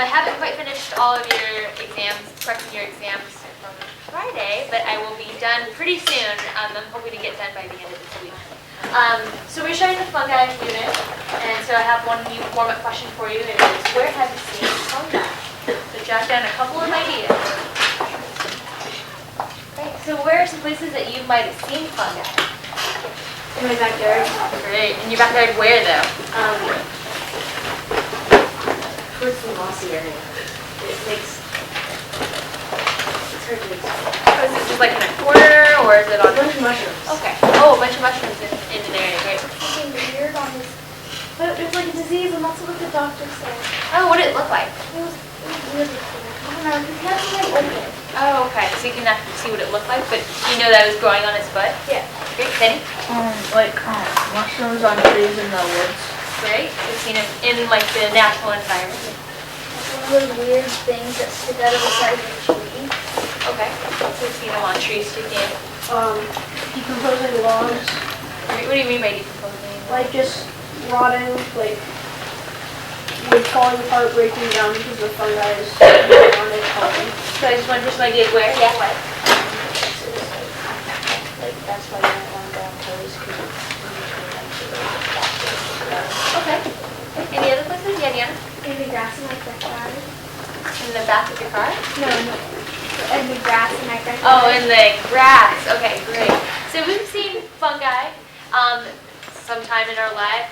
I haven't quite finished all of your exams, correcting your exams from Friday, but I will be done pretty soon. I'm hoping to get done by the end of this week. So we're starting the fungi unit, and so I have one new warm-up question for you. It is, where have you seen fungi? So jot down a couple of ideas. Right, so where are some places that you might have seen fungi? In my backyard. Great. In your backyard, where though? Towards the mossy area. It's hard to explain. Is it just like in a corner, or is it on? A bunch of mushrooms. Okay. Oh, a bunch of mushrooms in an area. Great. Something weird on this. But there's like a disease, and that's what the doctor said. Oh, what did it look like? It was really cool. I don't know, because he had to like open it. Oh, okay. So you can actually see what it looked like, but you know that it was growing on its butt? Yeah. Great. Penny? Mushrooms on trees in the woods. Great. You've seen it in like the natural environment. One of those weird things that stick out of the side of the tree. Okay. So you've seen them on trees too, Dan? Decomposing logs, Great. What do you mean by decomposing? like just rotting, like falling apart, breaking down because the fungi is on it. So I just want some idea where? Yeah. What? Like that's why you don't want to go on toes because Okay. Any other places? Yeah, Deanna? In the grass in my backyard. In the back of your car? No. In the grass in my backyard. Oh, in the grass. Okay, great. So we've seen fungi sometime in our life,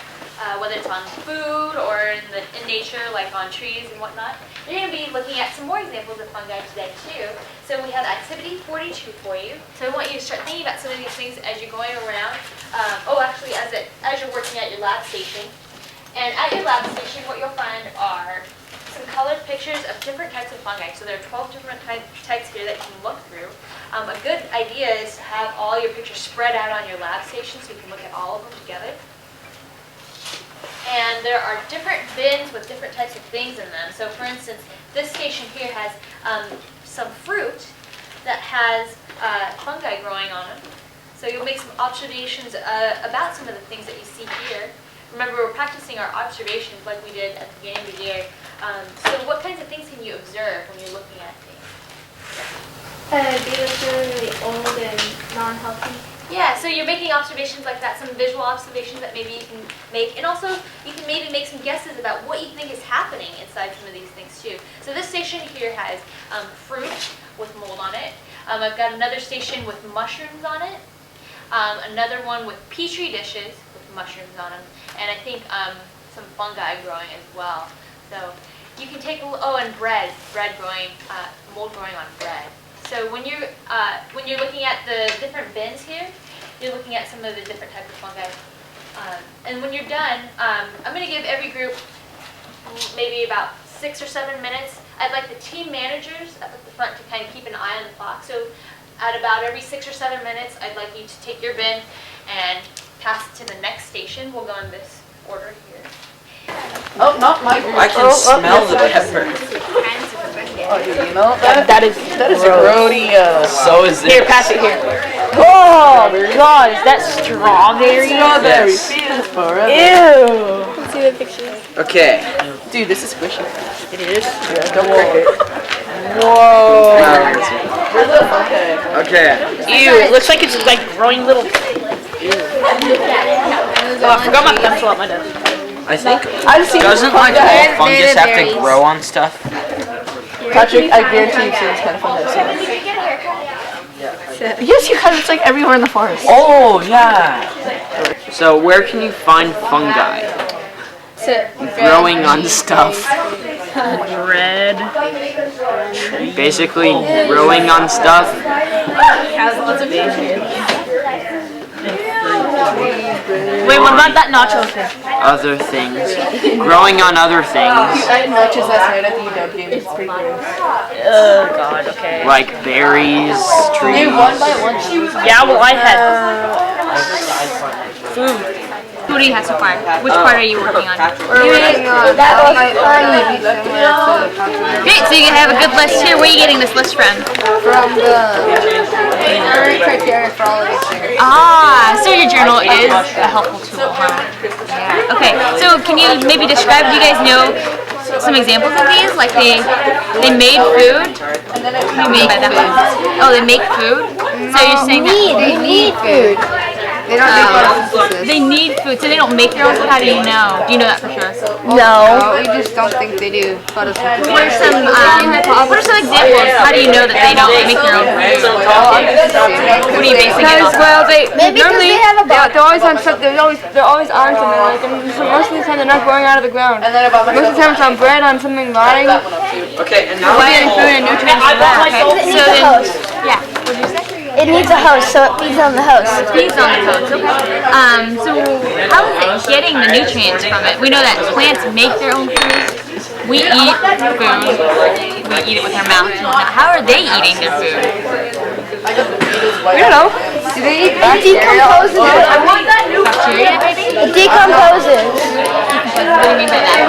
whether it's on food or in nature, like on trees and whatnot. We're going to be looking at some more examples of fungi today too. So we have activity 42 for you. So I want you to start thinking about some of these things as you're going around. As you're working at your lab station. And at your lab station, what you'll find are some colored pictures of different types of fungi. So there are 12 different types here that you can look through. A good idea is to have all your pictures spread out on your lab station so you can look at all of them together. And there are different bins with different types of things in them. So for instance, this station here has some fruit that has fungi growing on them. So you'll make some observations about some of the things that you see here. Remember, we're practicing our observations like we did at the beginning of the year. So what kinds of things can you observe when you're looking at things? They look really old and non-healthy. Yeah, so you're making observations like that, some visual observations that maybe you can make. And also, you can maybe make some guesses about what you think is happening inside some of these things too. So this station here has fruit with mold on it. I've got another station with mushrooms on it. Another one with petri dishes with mushrooms on them. And I think some fungi growing as well. So you can take a look, and bread growing, mold growing on bread. So when you're looking at the different bins here, you're looking at some of the different types of fungi. And when you're done, I'm going to give every group maybe about 6 or 7 minutes. I'd like the team managers up at the front to kind of keep an eye on the clock. So at about every 6 or 7 minutes, I'd like you to take your bin and pass it to the next station. We'll go in this order here. Oh, not my. I can smell the pepper. Oh, you know that is grody. So is it. Here, pass it here. Oh God, is that strawberry? Strawberry. Ew. Let's see the pictures. Okay. Dude, this is squishy. It is. Yeah, don't cricket. Whoa. Okay. Ew, it looks like it's like growing little. Oh, I forgot my pencil at my desk. I think doesn't like all fungus have to grow on stuff? Patrick, I guarantee you've seen this kind of fungus. Yes, you have. It's like everywhere in the forest. Oh yeah. So where can you find fungi? Growing on stuff. Bread. Basically growing on stuff. Has lots of bacon. Wait, what about that nacho thing? Other things. Growing on other things. I had nachos last night at the UW game. It's pretty gross. Oh God, okay. Like berries, trees. One by one. Yeah, well I had food. Who do you have so far? Which part are you working on? We're working on Great, so you have a good list here. Where are you getting this list from? from the criteria for all of these things. Ah, so your journal is a helpful tool, huh? Yeah. Okay, so can you maybe describe, do you guys know some examples of these? Like they made food. What do you mean by that? Oh, they make food. So you're saying that They need food. They don't make photosynthesis. they need food, so they don't make their own food. How do you know? Do you know that for sure? No. We just don't think they do photosynthesis. What are some examples? How do you know that they don't make their own food? What are you basing it Because, on? well, they Maybe because normally they have a they're always on something. They're always on something. Like, and so most of the time they're not growing out of the ground. Most of the time it's on bread, on something rotting. Okay, and now We're getting food and nutrients from that. It So needs a then, host. yeah. What did you say? It needs a host, so it feeds on the host. Feeds on the host. Okay. So how is it getting the nutrients from it? We know that plants make their own food. We eat food. We eat it with our mouth. How are they eating their food? I don't know. Do they eat It decomposes. Bacteria, maybe? It decomposes. What do you mean by that?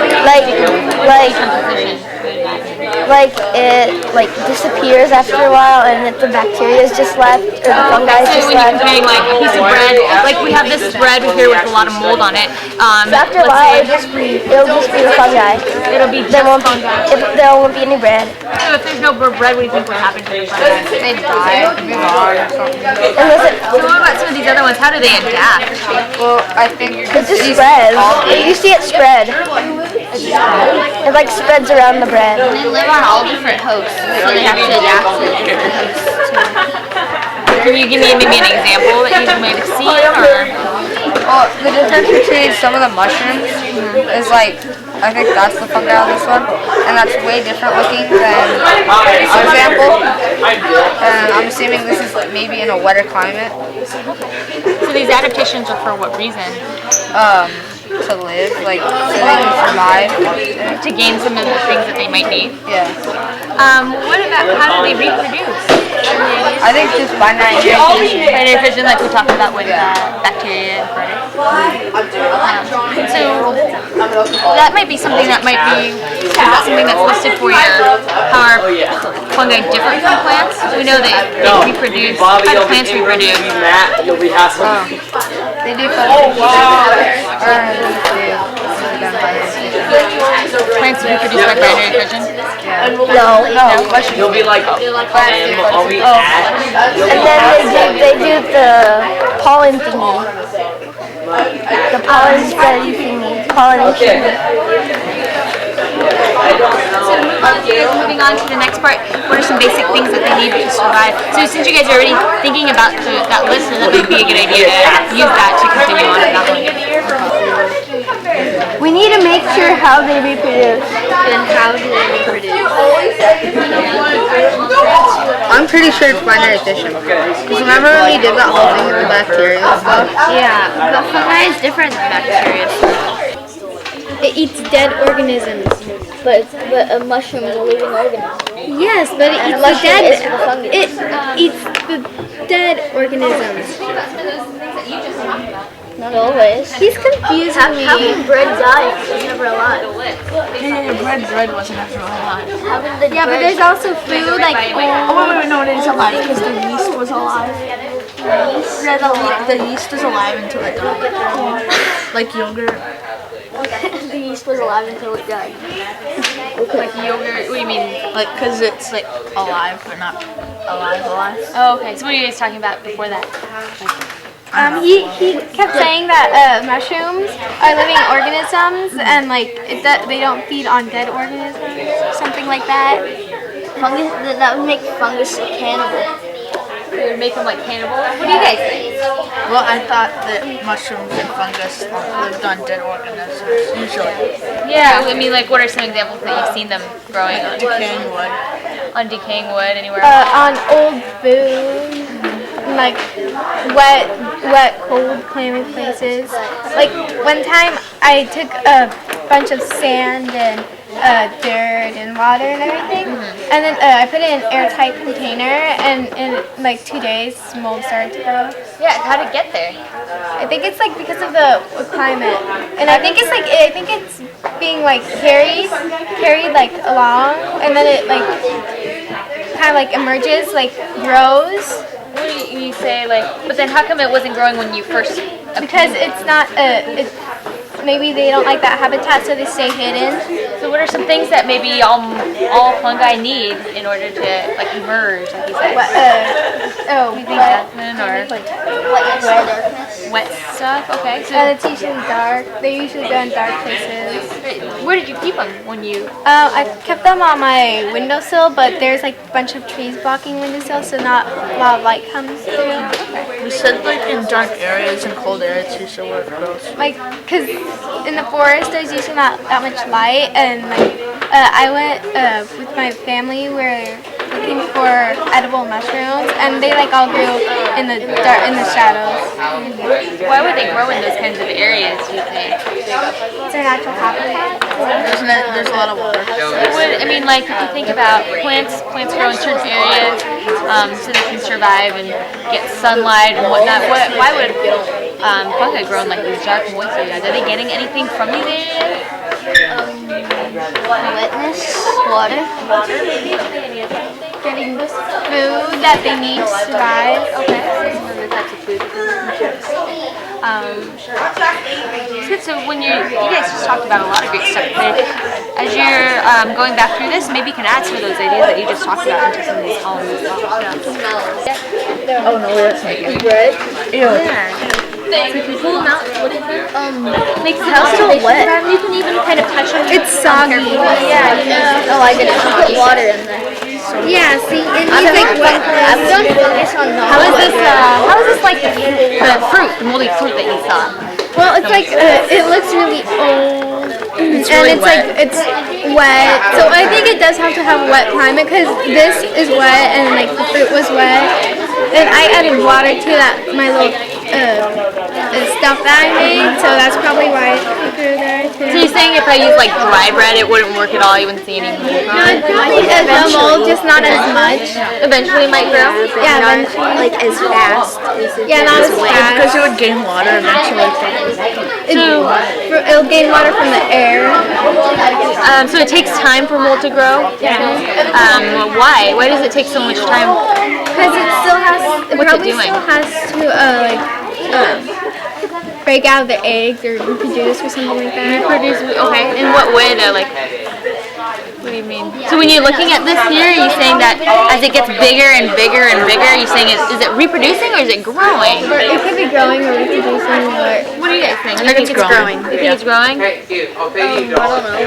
Like it disappears after a while, and if the bacteria is just left, or the fungi is So just when you're left. creating like a piece of bread, like we have this bread here with a lot of mold on it. So after a while, it'll just be the fungi. It'll be There won't be any bread. So if there's no bread, what do you think would happen to the fungi? They die. Move on or something. Unless So what about some of these other ones? How do they adapt? Well, I think it just spreads. You see it spread. It like spreads around the bread. They live on all different hosts, so they have to adapt to the different hosts. Can you give me maybe an example that you might have seen, or? well, the difference between some of the mushrooms is like, I think that's the fungi on this one, and that's way different looking than this example. And I'm assuming this is like maybe in a wetter climate. So these adaptations are for what reason? To live, like so they can survive. To gain some of the things that they might need. Yeah. What about how do they reproduce? I think just binary nutrition. Binary fission, like we talked about with bacteria and protists. So that might be something that might be something that's listed for your how are fungi different from plants. We know that they reproduce. How do plants reproduce? You'll be hassle. They do photosynthesis. Plants reproduce by binary fission. No. You'll be like, I'll be And then they do the pollen thingy. The pollen spreading thingy. Pollination. Moving on to the next part, what are some basic things that they need to survive? So since you guys are already thinking about that list, that would be a good idea to use that to continue on with that one. We need to make sure how they reproduce. And how do they reproduce? I'm pretty sure it's binary fission. Because remember when we did that whole thing with the bacteria and stuff? Yeah, but fungi is different than bacteria. It eats dead organisms, but a mushroom is a living organism. Yes, but it And a eats the mushroom dead. is the fungus. It eats the dead organisms. Not always. He's confusing me. How can bread die if it's never alive? Bread wasn't ever alive. How can the Yeah, but bread there's also food like wait, no, it is alive because the yeast was alive. Yeah, the yeast was alive until it died. Like yogurt. the yeast was alive until it died. Like yogurt, what do you mean? Like, because it's like alive, but not alive. Oh, okay. So what are you guys talking about before that? He kept saying that mushrooms are living organisms and like they don't feed on dead organisms, something like that. Fungus, that would make fungus a cannibal. It would make them like cannibals. What do you guys think? Well, I thought that mushrooms and fungus lived on dead organisms, usually. Yeah, I mean, like, what are some examples that you've seen them growing on? Decaying wood. On decaying wood, anywhere else? On old food, like wet, cold, clammy places. Like one time, I took a bunch of sand and dirt and water and everything, and then I put it in an airtight container, and in like 2 days, mold started to grow. Yeah, how did it get there? I think it's like because of the climate, and I think it's being like carried like along, and then it like kind of like emerges, like grows. What do you say, like, but then how come it wasn't growing when you first Because it's not maybe they don't like that habitat, so they stay hidden. So what are some things that maybe all fungi need in order to like emerge, like you said? Maybe jasmine or wet stuff. Okay. So It's usually dark. They usually go in dark places. where did you keep them when you? I kept them on my windowsill, but there's like a bunch of trees blocking windowsill, so not a lot of light comes through. We said like in dark areas and cold areas too, so where it grows. Like, cause in the forest there's usually not that much light, and like I went with my family. We're looking for edible mushrooms, and they like all grew in the dark, in the shadows. Why would they grow in those kinds of areas? Do you think? It's their natural habitat. There's a lot of water. It would. I mean, like if you think about plants grow in certain areas so they can survive and get sunlight and whatnot. Why would fungi grow in like these dark, moist areas? Are they getting anything from these areas? Wetness, water. Getting food that they need to survive. Okay. Some of the types of food. So when you guys just talked about a lot of great stuff. As you're going back through this, maybe you can add some of those ideas that you just talked about into some of these columns as well. Oh no, that's not good. So if you pull them out, look at them. Makes the How's it wet? You can even kind of touch them. It's soggy. Yeah. Oh, I didn't put water in there. Yeah. See, and I'm it's like wet. I'm going to focus on How is this like the fruit, the moldy fruit that you saw? Well, it's like it looks really old, and it's like it's wet. So I think it does have to have a wet climate because this is wet and like the fruit was wet. And I added water to that my little stuff that I made, so that's probably why it grew there So too. you're saying if I use like dry bread, it wouldn't work at all? You wouldn't see any mold? No, it probably does no mold, just not as much. Eventually it might grow? Yeah, eventually. like as fast. Yeah, not as fast. Because it would gain water eventually. It'll gain water from the air. So it takes time for mold to grow? Yeah. Why? Why does it take so much time? Because it still has, it What's it probably doing? still has to break out of the eggs or reproduce or something like that. Reproduce, okay. In what way though? Like, what do you mean? So when you're looking at this here, are you saying that as it gets bigger and bigger and bigger, are you saying is it reproducing or is it growing? Or it could be growing or reproducing or... What do you guys think? I think it's growing. You think it's growing? I don't know.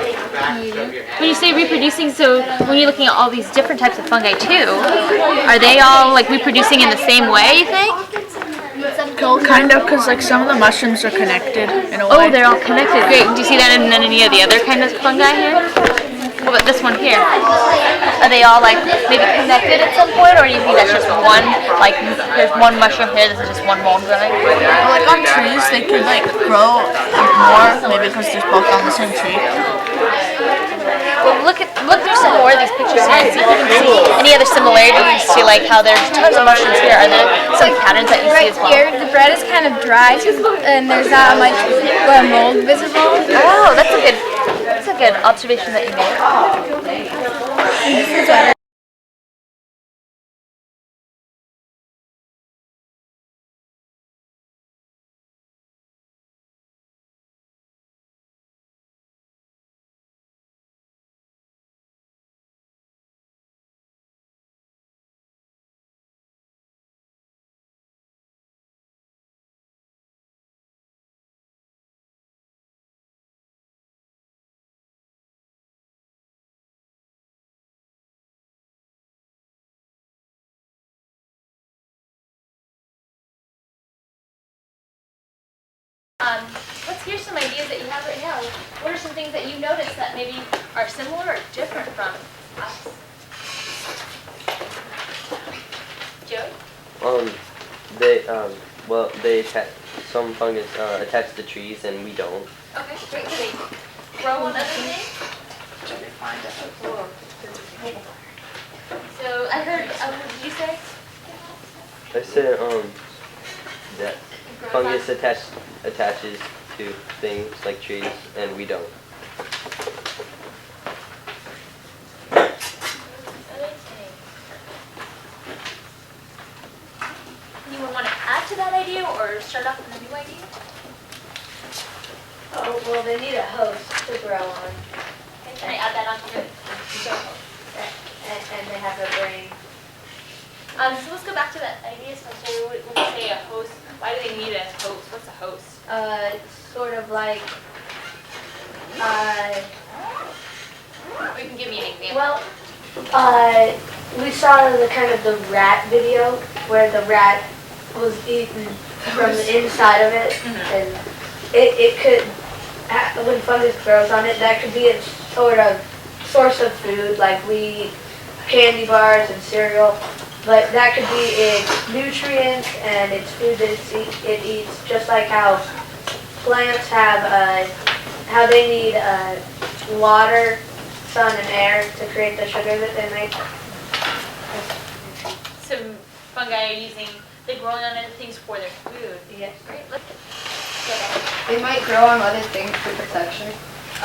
When you say reproducing, so when you're looking at all these different types of fungi too, are they all like reproducing in the same way, you think? Kind of, because like some of the mushrooms are connected in a way. Oh, they're all connected. Great. Do you see that in any of the other kind of fungi here? What about this one here? Are they all like maybe connected at some point, or do you think that's just one? Like there's one mushroom here, this is just one mold growing? Well, like on trees, they could like grow more, maybe because they're both on the same tree. Well, look through some more of these pictures here and see if you can see any other similarities to like how there's tons of mushrooms here. Are there some patterns that you see Right as well? here, the bread is kind of dry and there's not much mold visible. Oh, that's a good observation that you made. Let's hear some ideas that you have right now. What are some things that you noticed that maybe are similar or different from us? Joey? They attach, some fungus attach to trees and we don't. Okay, great. Do they grow on other things? So I heard, what did you say? I said that fungus attaches to things like trees and we don't. Anyone want to add to that idea or start off with a new idea? Oh, well, they need a host to grow on, Okay, can I add that onto it? and they have a brain. So let's go back to that idea. So when we say a host, why do they need a host? What's a host? It's sort of like, Or you can give me an example. well, we saw the kind of the rat video where the rat was eaten from the inside of it, and it could, when fungus grows on it, that could be its sort of source of food, like we eat candy bars and cereal, but that could be its nutrients and its food that it eats, just like how plants have, how they need water, sun, and air to create the sugar that they make. So fungi are using, they're growing on other things for their food. Yeah. Great. They might grow on other things for protection.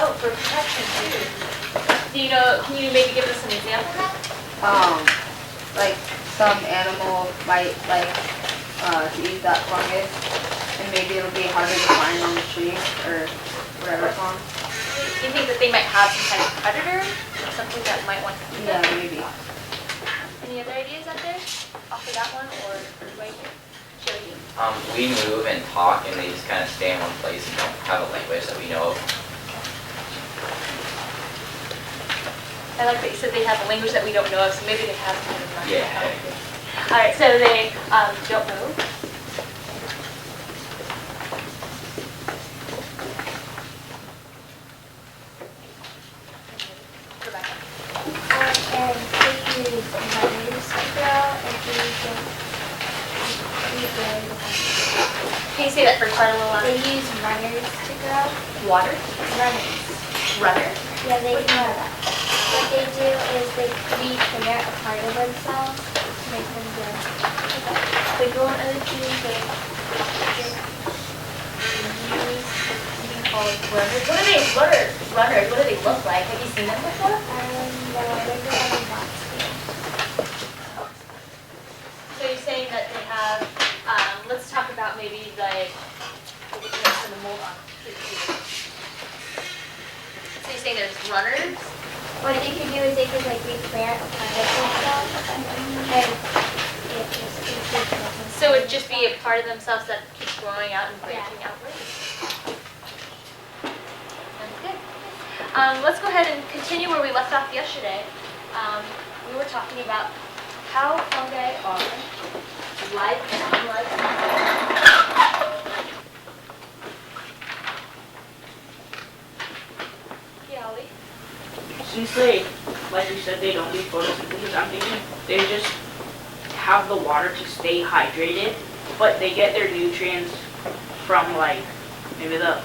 Oh, for protection too. Do you know, can you maybe give us an example of that? Like some animal might like to eat that fungus, and maybe it'll be harder to find on the tree or whatever it's on. Do you think that they might have some kind of predator? Or something that might want to eat Yeah, them? maybe. Any other ideas out there? Off of that one or right here? Show you. We move and talk, and they just kind of stay in one place and don't have a language that we know of. I like that you said they have a language that we don't know of, so maybe they have kind of not. Yeah. All right, so they don't move. Rebecca. And they use runners to grow, and they Can you say that first part a little louder? use runners to grow. Water? Runners. Runner. Yeah, they do that. What they do is they recreate a part of themselves to make them grow. They grow on other things, they use something called runners. What are they, runners, what do they look like? Have you seen them before? No, they grow on the box. So you're saying that they have, let's talk about maybe like, we'll get to the mold on. So you're saying there's runners? What they can do is they can like replant a part of themselves and it just keeps regrowing. So it'd just be a part of themselves that keeps growing out and branching out ways. Sounds good. Let's go ahead and continue where we left off yesterday. We were talking about how fungi are like and unlike fungi. Yeah, Ollie? Since they, like you said, they don't do photosynthesis, I'm thinking they just have the water to stay hydrated, but they get their nutrients from like maybe the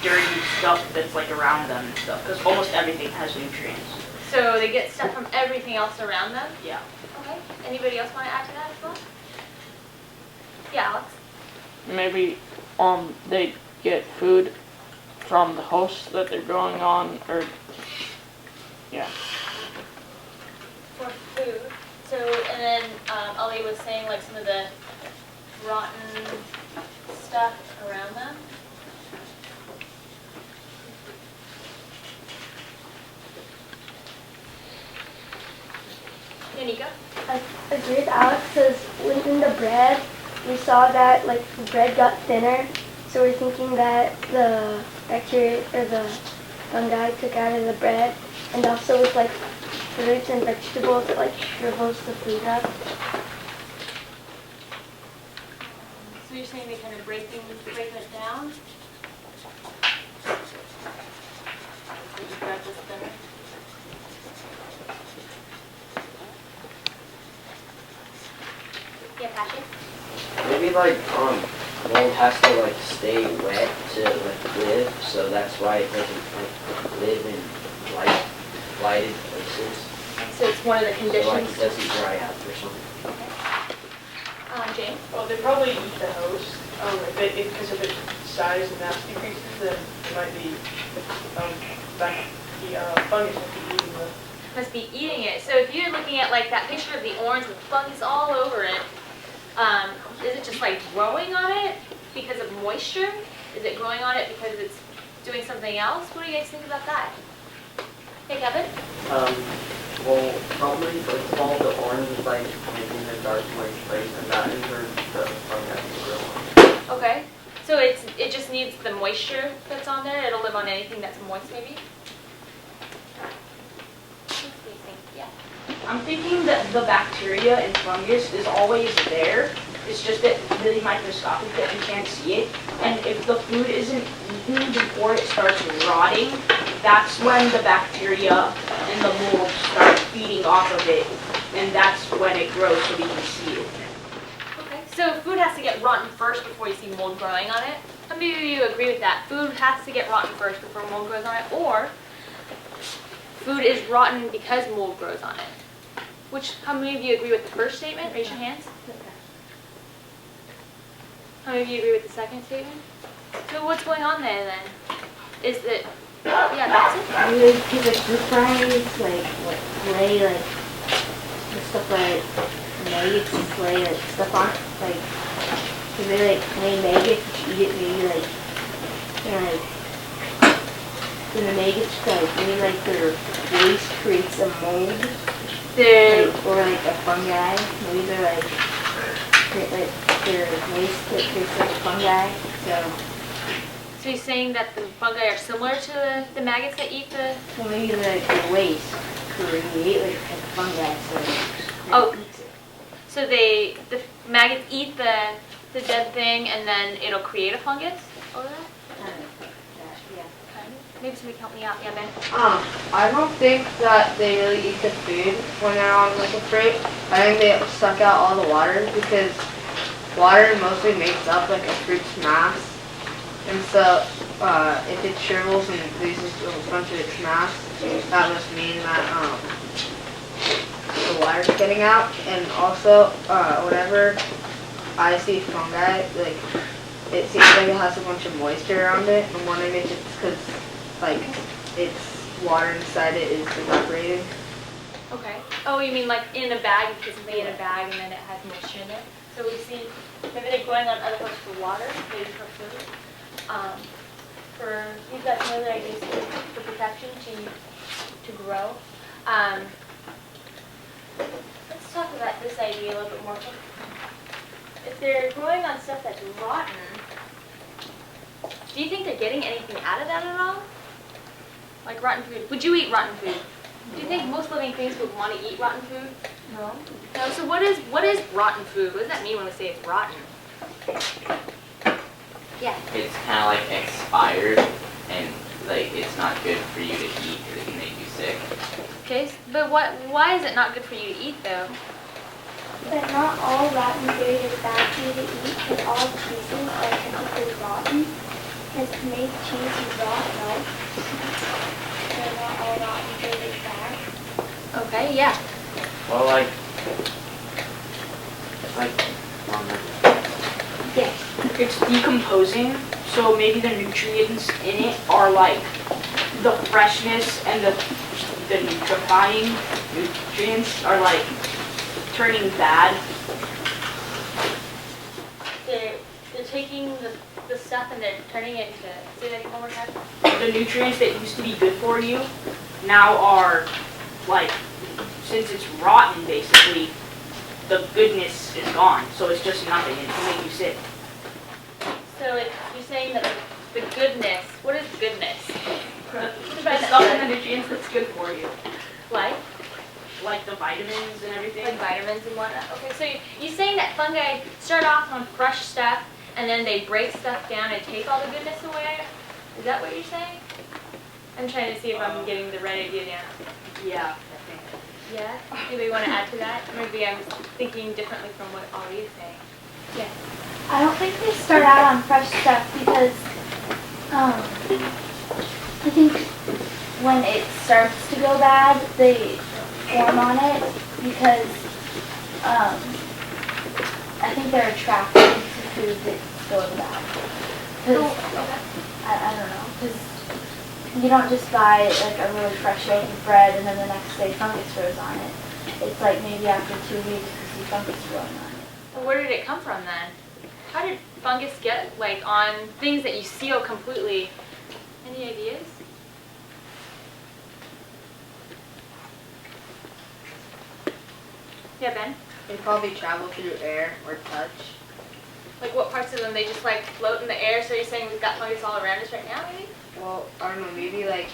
dirty stuff that's like around them and stuff, because almost everything has nutrients. So they get stuff from everything else around them? Yeah. Okay. Anybody else want to add to that as well? Yeah, Alex? Maybe they get food from the host that they're growing on, or yeah. For food. So, and then Ollie was saying like some of the rotten stuff around them. Yanika? I agree with Alex, because in the bread, we saw that like the bread got thinner, so we're thinking that the bacteria or the fungi took out of the bread, and also with like fruits and vegetables, it like shrivels the food up. So you're saying they kind of break it down? So you grab this thinner? Yeah, Patrick? Maybe like mold has to like stay wet to like live, so that's why it doesn't like live in lighted places. So it's one of the So conditions? like it doesn't dry out or something. Jane? Well, they probably eat the host, because if its size and mass decreases, then it might be, the fungus might be eating the. Must be eating it. So if you're looking at like that picture of the orange with fungus all over it, is it just like growing on it because of moisture? Is it growing on it because it's doing something else? What do you guys think about that? Hey, Kevin? Well, probably like all the orange is like making a dark moist place, and that is where the fungi will grow on. Okay. So it just needs the moisture that's on there. It'll live on anything that's moist, maybe. What do you think? Yeah. I'm thinking that the bacteria and fungus is always there. It's just that really microscopic that you can't see it. And if the food isn't eaten before it starts rotting, that's when the bacteria and the mold start feeding off of it. And that's when it grows so we can see it. Okay. So food has to get rotten first before you see mold growing on it. How many of you agree with that? Food has to get rotten first before mold grows on it, or food is rotten because mold grows on it. How many of you agree with the first statement? Raise your hands. How many of you agree with the second statement? So what's going on there then? Is it, yeah, that's it? We like keep like fruit fries, like lay like the stuff like maggots, lay like stuff on it, like if they like lay maggots, you eat it maybe like when the maggots like maybe like their waste creates a mold, or like a fungi. Maybe they're like create like their waste that creates like fungi. So you're saying that the fungi are similar to the maggots that eat the... Well, maybe like the waste create like a fungi, Oh, so the maggots eat the dead thing and then it'll create a fungus over that? Yeah. Maybe somebody help me out. Yeah, Ben? I don't think that they really eat the food when they're on like a fruit. I think they suck out all the water because water mostly makes up like a fruit's mass. And so if it shrivels and loses a bunch of its mass, that must mean that the water's getting out. And also, whenever I see fungi, like it seems like it has a bunch of moisture around it. I'm wondering if it's because like its water inside it is evaporating. Okay. Oh, you mean like in a bag, you put something in a bag and then it has moisture in it? So we see maybe they're growing on other parts for water, maybe for food. You've got some other ideas for protection to grow. Let's talk about this idea a little bit more. If they're growing on stuff that's rotten, do you think they're getting anything out of that at all? Like rotten food. Would you eat rotten food? Do you think most living things would want to eat rotten food? No. No. So what is rotten food? What does that mean when we say it's rotten? Yeah. It's kind of like expired, and like it's not good for you to eat because it can make you sick. Okay, but why is it not good for you to eat though? But not all rotten food is bad for you to eat, because all cheeses are technically rotten. Because to make cheese raw milk, so not all rotten food is bad. Okay, yeah. Well, like, Yes. It's decomposing, so maybe the nutrients in it are like the freshness and the nutrifying nutrients are like turning bad. They're taking the stuff and they're turning it into, say that one more time? The nutrients that used to be good for you now are like, since it's rotten basically, the goodness is gone, so it's just nothing, and it can make you sick. So you're saying that the goodness, what is goodness? The stuff and the nutrients that's good for you. Like the vitamins and everything. Like vitamins and whatnot. Okay, so you're saying that fungi start off on fresh stuff and then they break stuff down and take all the goodness away? Is that what you're saying? I'm trying to see if I'm getting the right idea down. Yeah, I think. Yeah? Anybody want to add to that? Maybe I'm thinking differently from what Ollie is saying. Yeah. I don't think they start out on fresh stuff because I think when it starts to go bad, they form on it because I think they're attracted to food that's going bad. I don't know, because you don't just buy like a really fresh loaf of bread and then the next day fungus grows on it. It's like maybe after 2 weeks you see fungus growing on it. So where did it come from then? How did fungus get like on things that you seal completely? Any ideas? Yeah, Ben? They probably travel through air or touch. Like what parts of them? They just like float in the air, so you're saying we've got fungus all around us right now, maybe? Well, I don't know, maybe like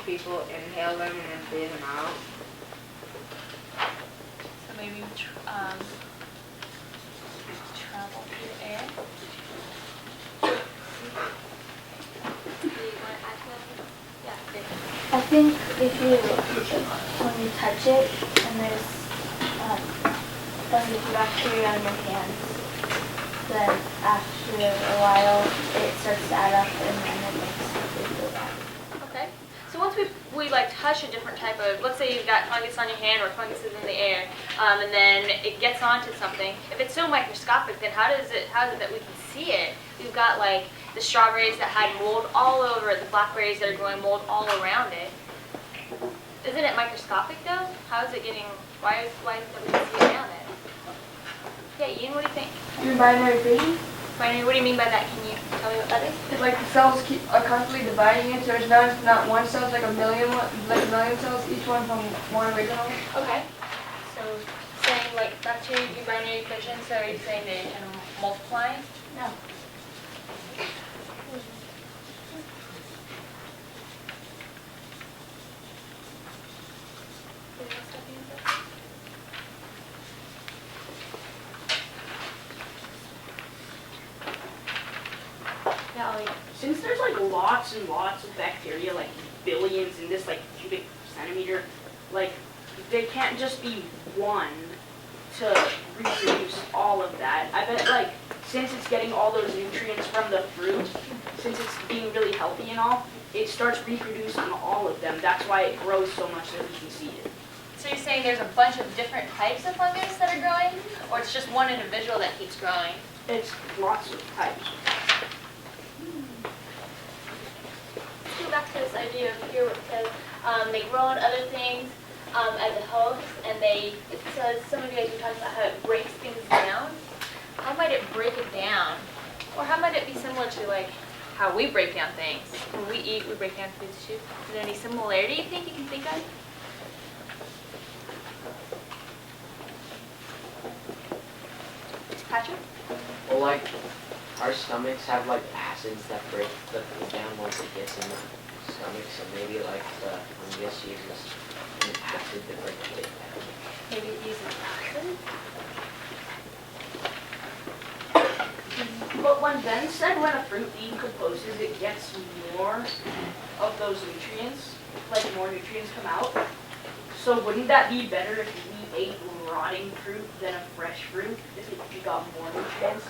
people inhale them and then breathe them out. So maybe travel through the air. Do you want to add to that? Yeah, great. I think when you touch it and there's fungus bacteria on your hands, then after a while it starts to add up and then it makes you feel bad. Okay. So once we like touch a different type of, let's say you've got fungus on your hand or fungus is in the air, and then it gets onto something. If it's so microscopic, then how is it that we can see it? We've got like the strawberries that had mold all over it, the blackberries that are growing mold all around it. Isn't it microscopic though? How is it getting? Why is it that we can see around it? Yeah, Ian, what do you think? Your binary vision? Binary, what do you mean by that? Can you tell me what that is? It's like the cells are constantly dividing it, so there's not one cell, it's like a million cells, each one from one original. Okay. So saying like bacteria do binary fission, so are you saying they kind of multiply? No. Since there's like lots and lots of bacteria, like billions in this like cubic centimeter, like there can't just be one to reproduce all of that. I bet like since it's getting all those nutrients from the fruit, since it's being really healthy and all, it starts reproducing all of them. That's why it grows so much that we can see it. So you're saying there's a bunch of different types of fungus that are growing, or it's just one individual that keeps growing? It's lots of types. Let's go back to this idea of here where it says they grow on other things as a host, and it says, some of you guys were talking about how it breaks things down. How might it break it down? Or how might it be similar to like how we break down things? When we eat, we break down foods too. Is there any similarity you think of? Patrick? Well, like, our stomachs have, like, acids that break the food down once it gets in the stomach, so maybe, like, the fungus uses an acid to break it down. Maybe it uses acid? But when Ben said when a fruit decomposes, it gets more of those nutrients, like more nutrients come out. So wouldn't that be better if we ate rotting fruit than a fresh fruit, if you got more nutrients?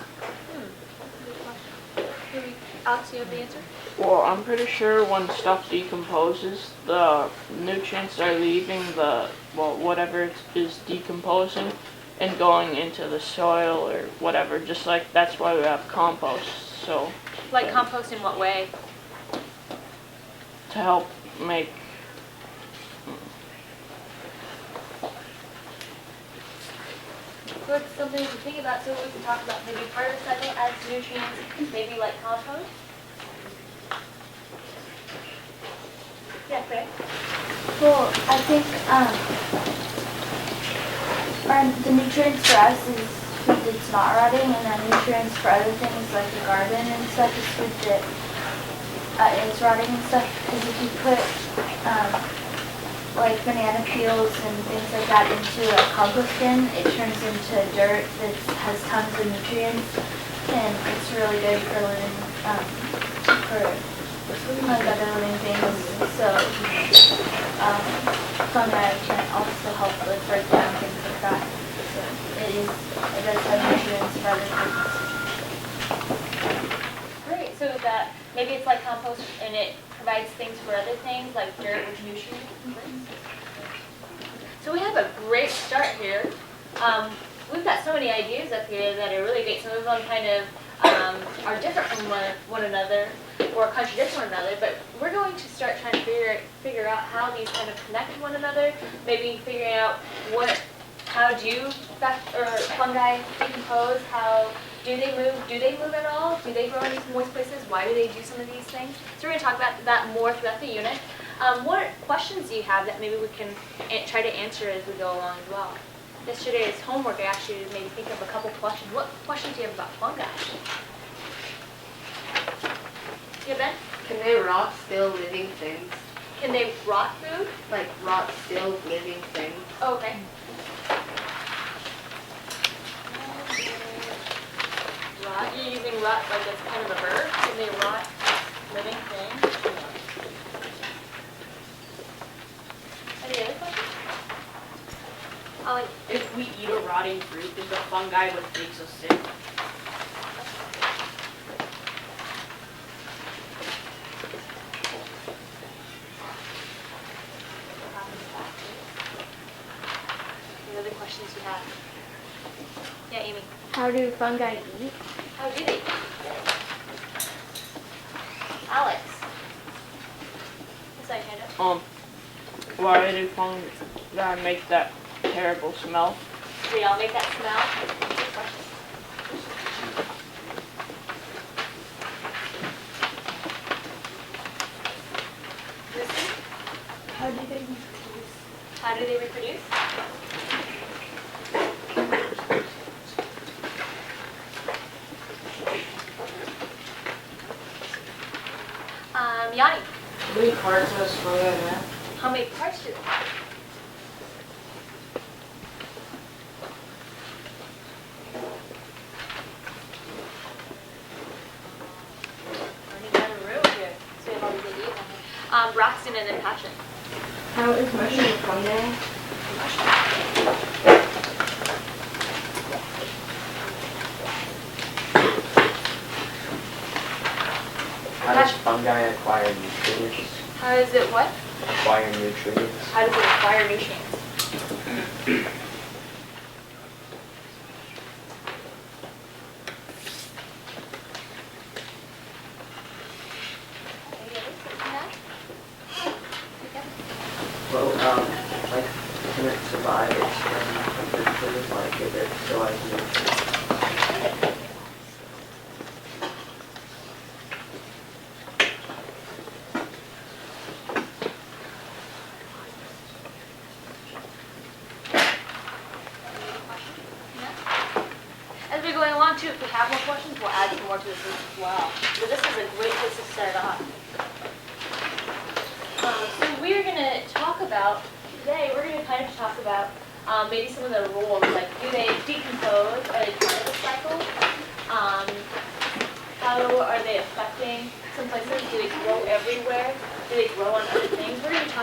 Alex, you have the answer? Well, I'm pretty sure when stuff decomposes, the nutrients are leaving whatever is decomposing and going into the soil or whatever, just like that's why we have compost, so. Like compost in what way? To help make. So it's something to think about, so we can talk about maybe part of the cycle adds nutrients, maybe like compost? Yeah, Craig? Well, I think the nutrients for us is food that's not rotting, and then nutrients for other things like the garden and stuff is food that is rotting and stuff. Because if you put like banana peels and things like that into a compost bin, it turns into dirt that has tons of nutrients, and it's really good for living for like other living things. So fungi can also help with break down things like that. So it does have nutrients for other things. Great, so that maybe it's like compost and it provides things for other things like dirt with nutrients. So we have a great start here. We've got so many ideas up here that are really great. Some of them kind of are different from one another or contradict one another, but we're going to start trying to figure out how these kind of connect to one another, maybe figuring out how do fungi decompose, how Do they move? Do they move at all? Do they grow in these moist places? Why do they do some of these things? So we're going to talk about that more throughout the unit. What questions do you have that maybe we can try to answer as we go along as well? Yesterday's homework, I asked you to maybe think of a couple questions. What questions do you have about fungi? Yeah, Ben? Can they rot still living things? Can they rot food? Like rot still living things? Oh, okay. Rot? You're using rot like it's kind of a verb? Can they rot living things? Any other questions? If we eat a rotting fruit, is the fungi what makes us sick? Any other questions you have? Yeah, Amy. How do fungi eat? How do they eat? Alex. What's that hand up? Why do fungi make that terrible smell? Do y'all make that smell? Good question. Lucy? How do they reproduce? How do they reproduce? Yanni, How many parts does fungi have? how many parts do they have? Running down the road here. So we have all these ideas on here. Braxton and then Patrick. How is mushroom fungi? How does fungi acquire nutrients? How is it what? Acquire nutrients? How does it acquire nutrients? Well, like, can it survive its temperature, like, if it still has nutrients? As we're going along too, if we have more questions, we'll add some more to this list as well. So this is a great place to start off. So we're going to talk about, today we're going to kind of talk about maybe some of the rules, like do they decompose, are they part of the cycle? How are they affecting some places? Do they grow everywhere? Do they grow on other things? We're going to talk